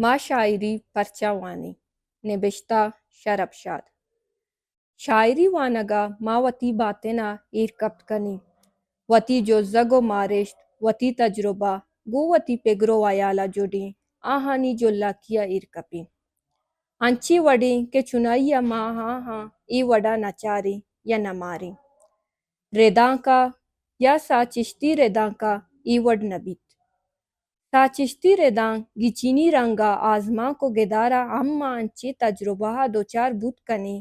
ما شاعری پرچاوانی نبشتہ شربشاد شاعری وانگا ما وتی باتنا ایرکبت کنی وتی جوزگ و مارشت وتی تجربہ گو وتی پگرو آیالا جوڑی آہانی جولا کیا ایرکپی انچی وڑی کہ چنائی ما ہاں ای وڑا نچاری یا نماری رداں کا یا سا چشتی رداں کا ای وڑ نبیت تا چشتی رداں گچینی رنگا آزماں کو گدارا ہم انچی تجربہ دوچار بود کنی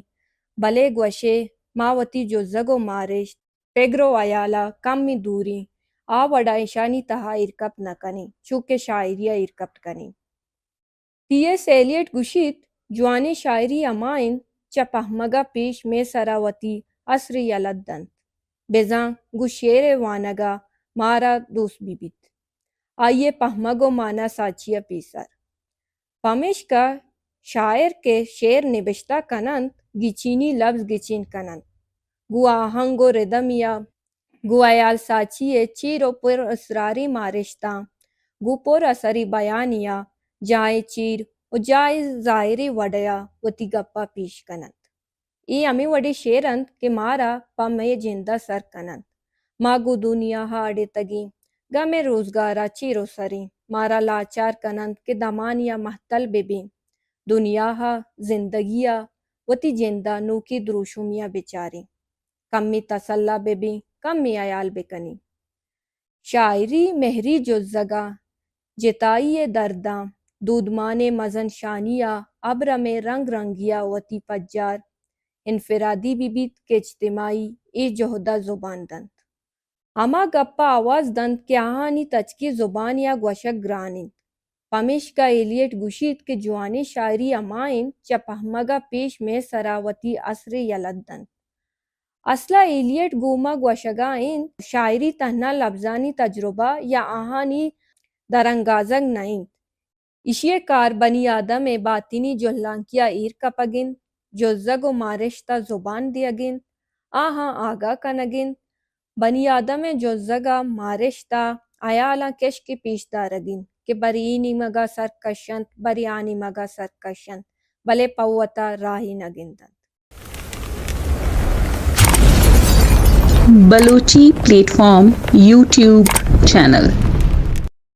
بلے گوشے ماوتی جوزگ و مارشت پیگرو آیالا کمی دوری آ وڑا ایشانی تہا ارکب نہ کنی چونکہ شاعریہ ارکب کنی ٹی ایس ایلیٹ گوشیت جوانی شاعری امائن چا پہمگا پیش میں سراوتی عصر یلدن بزاں گو شیر وانگا مارا دوست بیت آئیے پہمگو مانا ساچیا پیسر پمیش کا شاعر کے شعر نبشتہ کنند گچینی لفظ گچین کنند گو آہنگو ردمیا گو ایال ساچیے چیرو پر اسراری مارشتاں گو پر اثری بیانیا جائے چیر و جائے ظاہری وڈیا وتی گپا پیش کنند ای امی وڈی شیرند کہ مارا پا میں جندہ سر کنند ما گو دنیا ہاڑے تگی گمے روزگارا چیرو سری مارا لاچار کنند کہ دمانیا محتل ببین دنیا ہا زندگیا وتی جندہ نوکی دروشمیا بیچاری کمی تسلہ ببین کمی عیال بکنی شاعری مہری جزگا جتائی درداں دودمانے مزن شانیا ابر میں رنگ رنگیا وتی پجار انفرادی بیت کے اجتماعی ای جہدہ زبان دند اما گپا آواز دند کہ آہانی تچکی زبان یا گوشک گرانند پمیش کا ایلیٹ گوشید کہ جوانی شاعری امائن چا پہمگا پیش میں سراوتی عصر یلدن اصلا ایلیٹ گوما گوشگا این شاعری تہنا لفظانی تجربہ یا آہانی درنگازگ نائند اشیے کار بنی آدم باطنی جہلانکیا ایر کپگند جوزگ و مارشتہ زبان دیگند آہاں آگاہ کنگند بنی آدم جوزگا مارشتہ عیالاں کشک پیش دارگند کہ بری اینی مگا سرکشند بری آنی مگا سرکشند بلے پوتا راہی نگندند Balochi platform YouTube channel